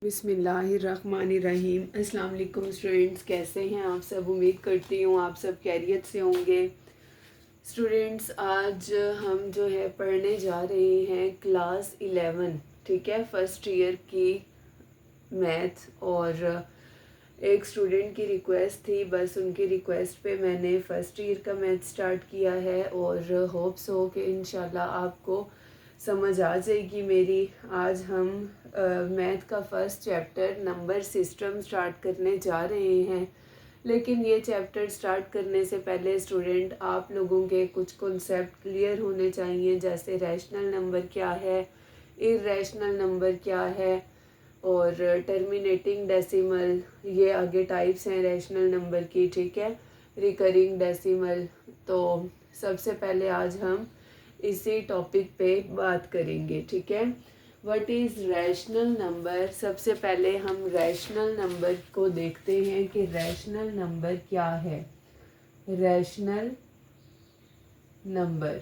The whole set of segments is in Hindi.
बिस्मिल्लाहिर्रहमानिर्रहीम। अस्सलाम वालेकुम स्टूडेंट्स, कैसे हैं आप सब? उम्मीद करती हूँ आप सब खैरियत से होंगे। स्टूडेंट्स, आज हम जो है पढ़ने जा रहे हैं क्लास 11, ठीक है, फर्स्ट ईयर की मैथ। और एक स्टूडेंट की रिक्वेस्ट थी, बस उनकी रिक्वेस्ट पे मैंने फ़र्स्ट ईयर का मैथ स्टार्ट किया है और होप्स हो कि इंशाल्लाह आपको समझ आ जाएगी मेरी। आज हम मैथ का first chapter number system start करने जा रहे हैं। लेकिन ये चैप्टर स्टार्ट करने से पहले स्टूडेंट आप लोगों के कुछ कॉन्सेप्ट क्लियर होने चाहिए, जैसे रैशनल नंबर क्या है, इर्रेशनल नंबर क्या है और टर्मिनेटिंग डेसिमल। ये आगे टाइप्स हैं रैशनल नंबर की, ठीक है, रिकरिंग डेसिमल। तो सबसे पहले आज हम इसी टॉपिक पे बात करेंगे, ठीक है। What is rational number? सबसे पहले हम रैशनल नंबर को देखते हैं कि रैशनल नंबर क्या है। Rational number,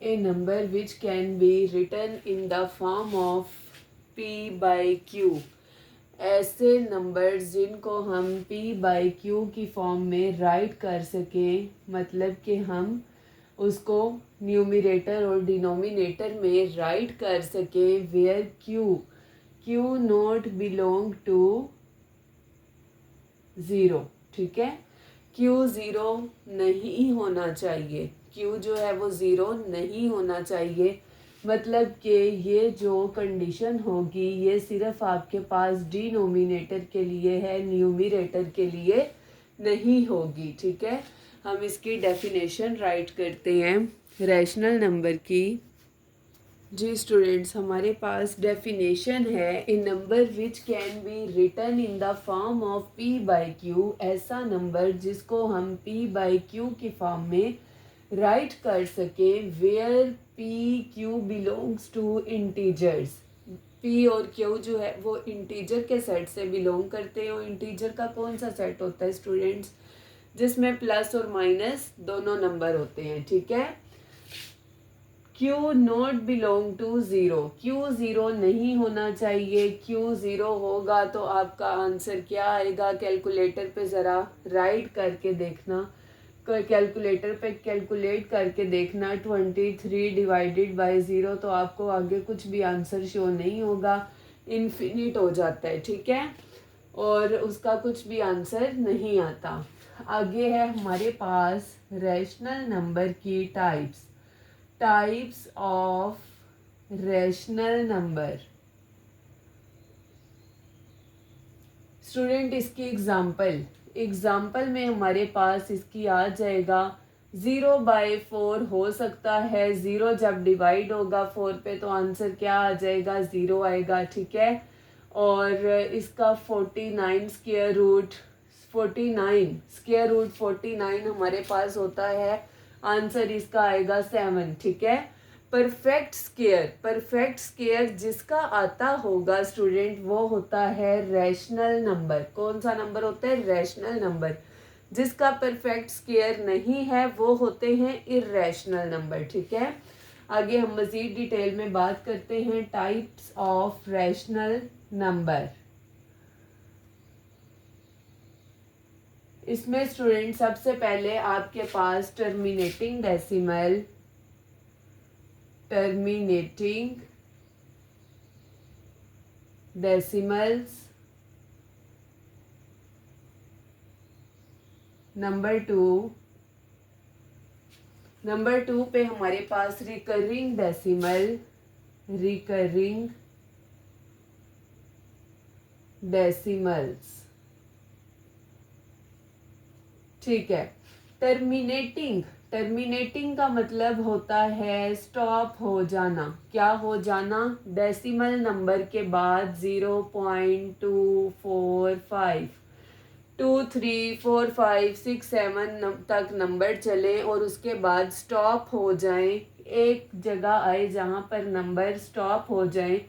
a number which can be written in the form of p by q। ऐसे नंबर्स जिनको हम p by q की फॉर्म में राइट कर सकें, मतलब कि हम उसको न्यूमरेटर और डिनोमिनेटर में राइट कर सकें, where q not belong to zero, ठीक है। q ज़ीरो नहीं होना चाहिए, q जो है वो ज़ीरो नहीं होना चाहिए। मतलब कि ये जो कंडीशन होगी ये सिर्फ आपके पास डिनोमिनेटर के लिए है, न्यूमरेटर के लिए नहीं होगी, ठीक है। हम इसकी डेफिनेशन राइट करते हैं रैशनल नंबर की। जी स्टूडेंट्स, हमारे पास डेफिनेशन है, a number which can be written in the form of p by q। ऐसा नंबर जिसको हम p बाई q की फॉर्म में राइट कर सके, where p q belongs to integers. p और q जो है वो इंटीजर के सेट से बिलोंग करते हैं। और इंटीजर का कौन सा सेट होता है स्टूडेंट्स? जिसमें प्लस और माइनस दोनों नंबर होते हैं, ठीक है। Q not belong to zero, Q zero नहीं होना चाहिए। Q ज़ीरो होगा तो आपका आंसर क्या आएगा? कैलकुलेटर पे ज़रा राइट करके देखना, कैलकुलेटर पे कैलकुलेट करके देखना। 23 डिवाइडेड बाई ज़ीरो, तो आपको आगे कुछ भी आंसर शो नहीं होगा, इन्फिनिट हो जाता है, ठीक है, और उसका कुछ भी आंसर नहीं आता। आगे है हमारे पास रैशनल नंबर की types of rational number. Student, इसकी एग्जाम्पल में हमारे पास इसकी आ जाएगा 0/4 हो सकता है। 0 जब डिवाइड होगा 4 पे तो आंसर क्या आ जाएगा? 0 आएगा, ठीक है। और इसका 49 स्क्वायर रूट 49 हमारे पास होता है, आंसर इसका आएगा 7, ठीक है। परफेक्ट स्क्वायर जिसका आता होगा स्टूडेंट वो होता है रैशनल नंबर। कौन सा नंबर होता है? Rational number. जिसका परफेक्ट स्क्वायर नहीं है वो होते हैं इर्रेशनल नंबर, ठीक है। आगे हम मज़ीद डिटेल में बात करते हैं टाइप्स ऑफ रैशनल नंबर। इसमें स्टूडेंट सबसे पहले आपके पास टर्मिनेटिंग डेसिमल्स, नंबर टू पे हमारे पास रिकरिंग डेसिमल्स, ठीक है। टर्मिनेटिंग का मतलब होता है स्टॉप हो जाना। क्या हो जाना? डेसिमल नंबर के बाद 0.245 2 3 4 5 6 7 तक नंबर चले और उसके बाद स्टॉप हो जाएं। एक जगह आए जहाँ पर नंबर स्टॉप हो जाएं,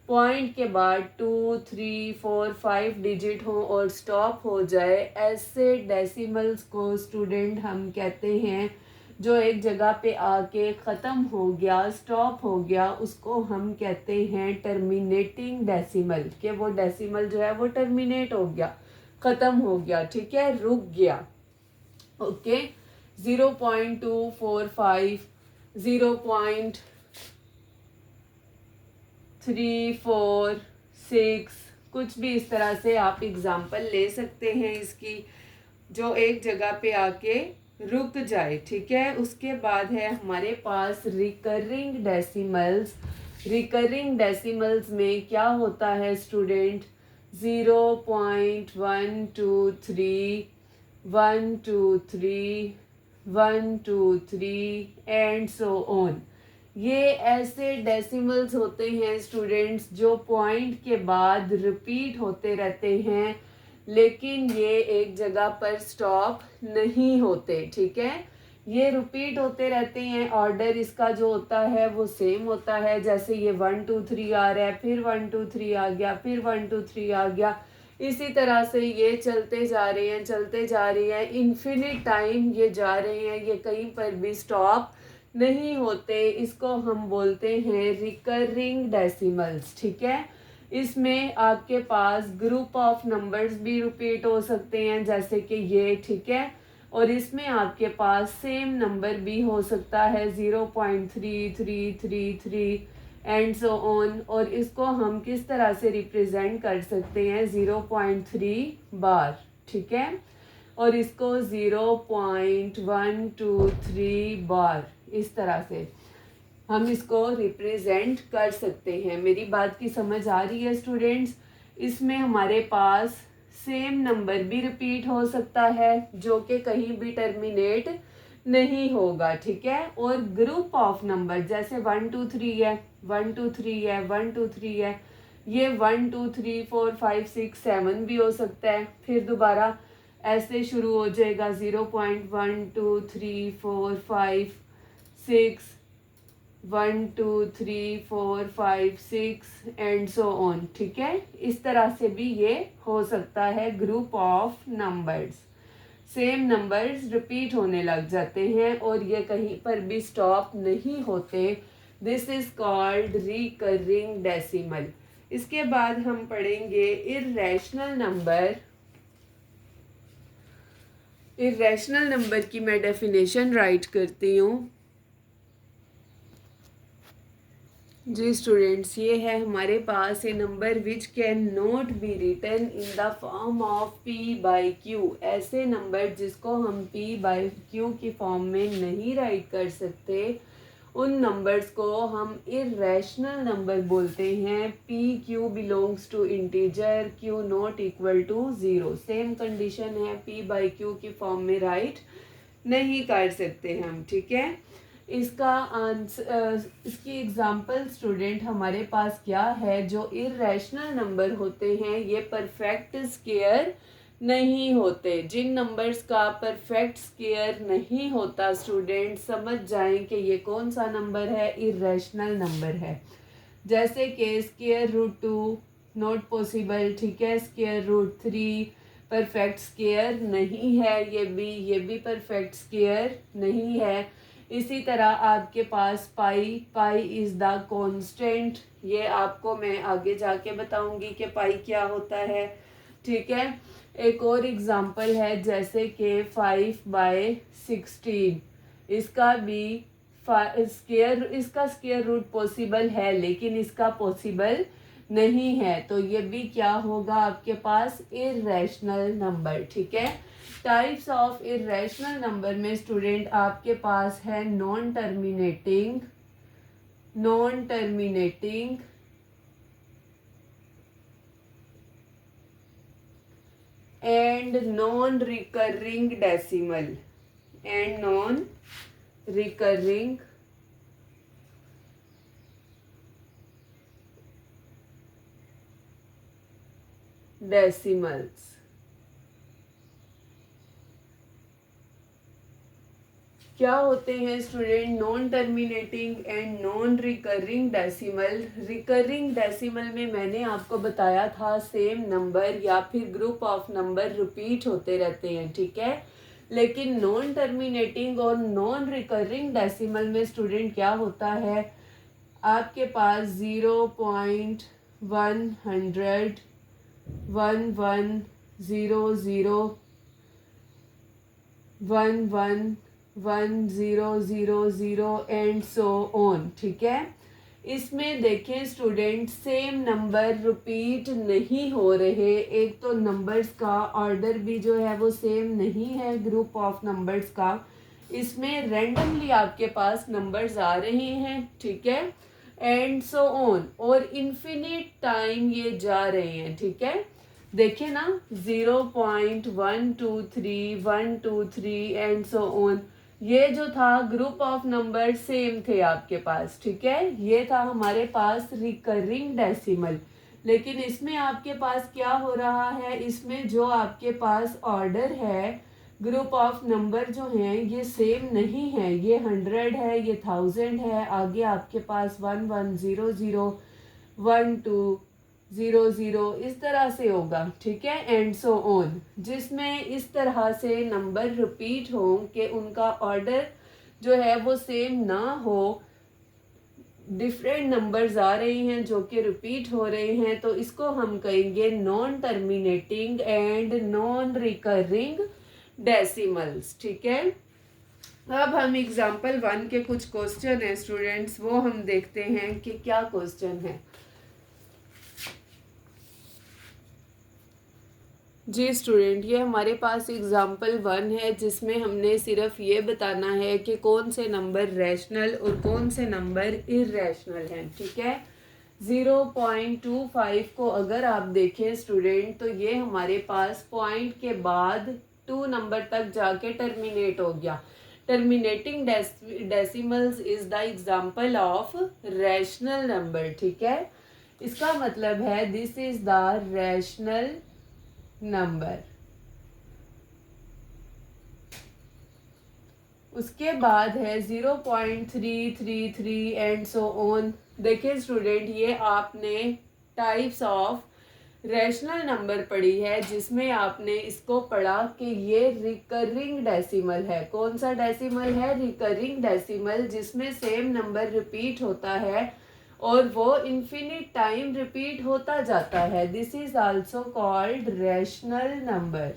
पॉइंट के बाद 2 3 4 5 डिजिट हो और स्टॉप हो जाए। ऐसे डेसिमल्स को स्टूडेंट हम कहते हैं जो एक जगह पे आके ख़त्म हो गया, स्टॉप हो गया, उसको हम कहते हैं टर्मिनेटिंग डेसिमल, कि वो डेसिमल जो है वो टर्मिनेट हो गया, ख़त्म हो गया, ठीक है, रुक गया। ओके, 0.245, 0.346, कुछ भी इस तरह से आप एग्जाम्पल ले सकते हैं इसकी, जो एक जगह पे आके रुक जाए, ठीक है। उसके बाद है हमारे पास रिकरिंग डेसिमल्स। रिकरिंग डेसिमल्स में क्या होता है स्टूडेंट, 0.123, 123, 123 एंड सो ऑन। ये ऐसे डेसिमल्स होते हैं स्टूडेंट्स जो पॉइंट के बाद रिपीट होते रहते हैं, लेकिन ये एक जगह पर स्टॉप नहीं होते, ठीक है। ये रिपीट होते रहते हैं, ऑर्डर इसका जो होता है वो सेम होता है, जैसे ये 1 2 3 आ रहा है, फिर 1 2 3 आ गया, फिर 1 2 3 आ गया, इसी तरह से ये चलते जा रहे हैं, चलते जा रही हैं, इन्फिनिट टाइम ये जा रहे हैं, ये कहीं पर भी स्टॉप नहीं होते। इसको हम बोलते हैं रिकरिंग डेसिमल्स, ठीक है। इसमें आपके पास ग्रुप ऑफ नंबर्स भी रिपीट हो सकते हैं, जैसे कि ये, ठीक है। और इसमें आपके पास सेम नंबर भी हो सकता है, 0.3333 एंड सो ऑन। और इसको हम किस तरह से रिप्रेजेंट कर सकते हैं, 0.3 बार, ठीक है। और इसको 0.123 बार, इस तरह से हम इसको रिप्रेजेंट कर सकते हैं। मेरी बात की समझ आ रही है स्टूडेंट्स। इसमें हमारे पास सेम नंबर भी रिपीट हो सकता है जो कि कहीं भी टर्मिनेट नहीं होगा, ठीक है। और ग्रुप ऑफ नंबर जैसे 1 2 3 है, 1 2 3 है, 1 2 3 है, ये 1 2 3 4 5 6 7 भी हो सकता है, फिर दोबारा ऐसे शुरू हो जाएगा 0.12345 6 1 2 3 4 5 6 एंड सो ऑन, ठीक है। इस तरह से भी ये हो सकता है group of numbers. Same numbers repeat होने लग जाते हैं और ये कहीं पर भी स्टॉप नहीं होते। This is called recurring decimal. इसके बाद हम पढ़ेंगे इर्रेशनल नंबर। इर्रेशनल नंबर की मैं डेफिनेशन राइट करती हूँ। जी स्टूडेंट्स, ये है हमारे पास a number which can not be written in the form of P by Q. ऐसे नंबर जिसको हम पी बाई क्यू की फॉर्म में नहीं राइट कर सकते, उन नंबर्स को हम इर्रेशनल नंबर बोलते हैं। P Q belongs to integer, Q not equal to 0। Same condition है, पी बाई क्यू की फॉर्म में राइट नहीं कर सकते हम, ठीक है। इसका आंसर, इसकी एग्जांपल स्टूडेंट हमारे पास क्या है, जो इर्रेशनल नंबर होते हैं ये परफेक्ट स्क्वायर नहीं होते। जिन नंबर्स का परफेक्ट स्क्वायर नहीं होता स्टूडेंट, समझ जाएं कि ये कौन सा नंबर है, इर्रेशनल नंबर है। जैसे कि स्क्वायर रूट 2 नॉट पॉसिबल, ठीक है। स्क्वायर रूट 3 परफेक्ट स्क्वायर नहीं है, ये भी परफेक्ट स्क्वायर नहीं है। इसी तरह आपके पास पाई इज़ द कांस्टेंट, ये आपको मैं आगे जाके बताऊंगी कि पाई क्या होता है, ठीक है। एक और एग्जांपल है जैसे कि 5/16, इसका भी इसका स्क्वायर रूट पॉसिबल है लेकिन इसका पॉसिबल नहीं है, तो ये भी क्या होगा आपके पास, इर्रेशनल नंबर, ठीक है। टाइप्स ऑफ इर्रेशनल नंबर में स्टूडेंट आपके पास है non terminating and non recurring decimal decimals. क्या होते हैं student non terminating and non recurring decimal. Recurring decimal में मैंने आपको बताया था सेम नंबर या फिर ग्रुप ऑफ नंबर रिपीट होते रहते हैं, ठीक है। लेकिन नॉन टर्मिनेटिंग और नॉन रिकरिंग डेसिमल में स्टूडेंट क्या होता है, आपके पास 0.100 1100 111000 एंड सो ऑन। ठीक है, इसमें देखें स्टूडेंट सेम नंबर रिपीट नहीं हो रहे। एक तो नंबर्स का ऑर्डर भी जो है वो सेम नहीं है ग्रुप ऑफ नंबर्स का, इसमें रैंडमली आपके पास नंबर्स आ रहे हैं। ठीक है, एंड सो ऑन, और इन्फिनिट टाइम ये जा रहे हैं। ठीक है, देखिए ना 0.123 123 एंड सो ऑन, ये जो था ग्रुप ऑफ नंबर सेम थे आपके पास। ठीक है, ये था हमारे पास रिकरिंग डेसिमल। लेकिन इसमें आपके पास क्या हो रहा है, इसमें जो आपके पास ऑर्डर है ग्रुप ऑफ नंबर जो हैं ये सेम नहीं है। ये 100 है, ये 1000 है, आगे आपके पास 1100 1200 इस तरह से होगा। ठीक है, एंड सो ऑन, जिसमें इस तरह से नंबर रिपीट हो कि उनका ऑर्डर जो है वो सेम ना हो, डिफरेंट नंबर्स आ रहे हैं जो कि रिपीट हो रहे हैं, तो इसको हम कहेंगे non terminating and non recurring decimals. ठीक है, अब हम एग्जाम्पल 1 के कुछ क्वेश्चन है स्टूडेंट्स, वो हम देखते हैं कि क्या क्वेश्चन है। जी स्टूडेंट, ये हमारे पास एग्जाम्पल 1 है जिसमें हमने सिर्फ ये बताना है कि कौन से नंबर रैशनल और कौन से नंबर इर्रेशनल हैं। ठीक है, 0.25 को अगर आप देखें स्टूडेंट तो ये हमारे पास पॉइंट के बाद 2 नंबर तक जाके टर्मिनेट हो गया। Terminating decimals is the example of rational number. ठीक है, इसका मतलब है this is the rational number. उसके बाद है 0.333 एंड सो ऑन। देखिए स्टूडेंट, ये आपने टाइप्स ऑफ रैशनल नंबर पढ़ी है जिसमें आपने इसको पढ़ा कि ये रिकरिंग डेसिमल है। कौन सा डेसिमल है? रिकरिंग डेसिमल, जिसमें सेम नंबर रिपीट होता है और वो इन्फिनिट टाइम रिपीट होता जाता है। This is also called rational number.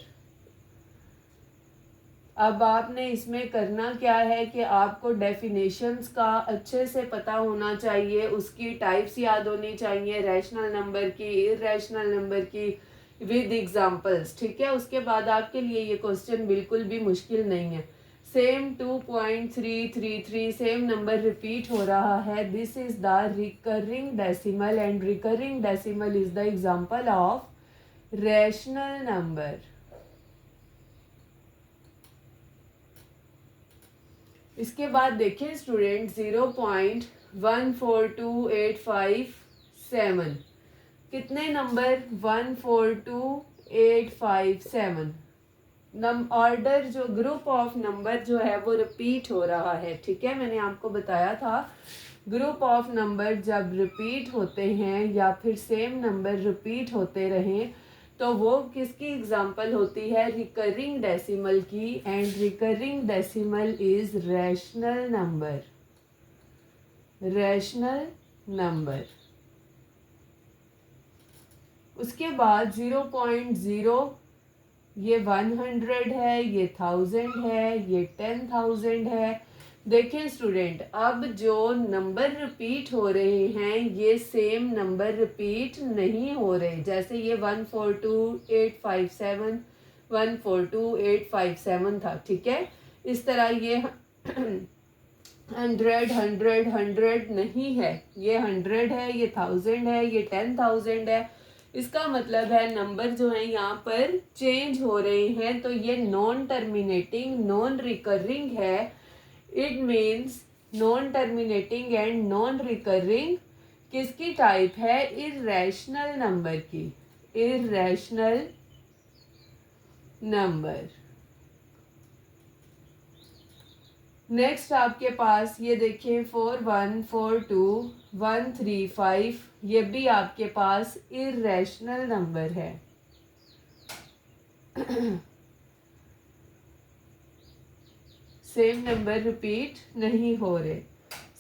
अब आपने इसमें करना क्या है कि आपको डेफिनेशंस का अच्छे से पता होना चाहिए, उसकी टाइप्स याद होनी चाहिए रैशनल नंबर की, इर्रेशनल नंबर की, विद एग्जांपल्स। ठीक है, उसके बाद आपके लिए ये क्वेश्चन बिल्कुल भी मुश्किल नहीं है। सेम 2.333 सेम नंबर रिपीट हो रहा है। This is the recurring decimal and recurring decimal is the example of rational number. इसके बाद देखिए स्टूडेंट 0.142857, कितने नंबर? 142857 ऑर्डर जो ग्रुप ऑफ नंबर जो है वो रिपीट हो रहा है। ठीक है, मैंने आपको बताया था ग्रुप ऑफ नंबर जब रिपीट होते हैं या फिर सेम नंबर रिपीट होते रहें तो वो किसकी एग्जाम्पल होती है? रिकरिंग डेसिमल की। And recurring decimal is rational number. Rational number. उसके बाद 0.0, ये 100 है, ये 1000 है, ये 10,000 है। देखें स्टूडेंट, अब जो नंबर रिपीट हो रहे हैं ये सेम नंबर रिपीट नहीं हो रहे। जैसे ये 142857 142857 था। ठीक है, इस तरह ये 100 नहीं है, ये 100 है, ये 1000 है, ये 10,000 है। इसका मतलब है नंबर जो है यहाँ पर चेंज हो रहे हैं, तो ये नॉन टर्मिनेटिंग नॉन रिकरिंग है। It means non terminating and non recurring किसकी टाइप है? इर्रेशनल नंबर की। Irrational number. नेक्स्ट आपके पास ये देखिए 4142135, ये भी आपके पास इर्रेशनल नंबर है। सेम नंबर रिपीट नहीं हो रहे।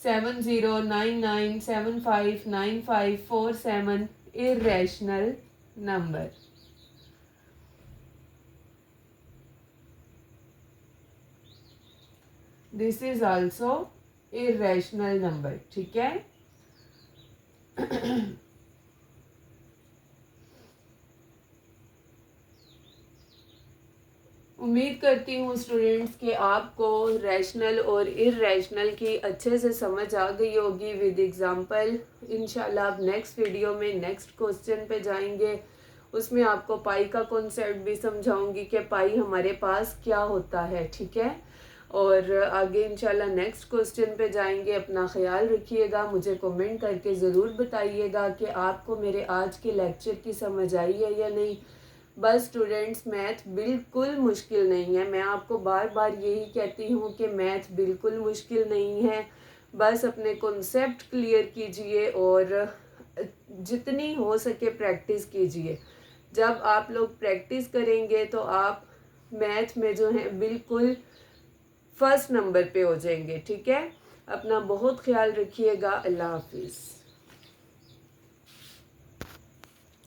7099759547 irrational number। This is also irrational number। ठीक है। उम्मीद करती हूँ स्टूडेंट्स कि आपको रैशनल और इर्रेशनल की अच्छे से समझ आ गई होगी विद एग्जांपल। इंशाल्लाह आप नेक्स्ट वीडियो में नेक्स्ट क्वेश्चन पे जाएंगे, उसमें आपको पाई का कॉन्सेप्ट भी समझाऊंगी कि पाई हमारे पास क्या होता है। ठीक है। और आगे इंशाल्लाह नेक्स्ट क्वेश्चन पे जाएंगे। अपना ख्याल रखिएगा, मुझे कमेंट करके ज़रूर बताइएगा कि आपको मेरे आज के लेक्चर की समझ आई है या नहीं। बस स्टूडेंट्स, मैथ बिल्कुल मुश्किल नहीं है। मैं आपको बार बार यही कहती हूँ कि मैथ बिल्कुल मुश्किल नहीं है। बस अपने कॉन्सेप्ट क्लियर कीजिए और जितनी हो सके प्रैक्टिस कीजिए। जब आप लोग प्रैक्टिस करेंगे तो आप मैथ में जो है बिल्कुल फर्स्ट नंबर पे हो जाएंगे। ठीक है। अपना बहुत ख्याल रखिएगा। अल्लाह हाफिज़।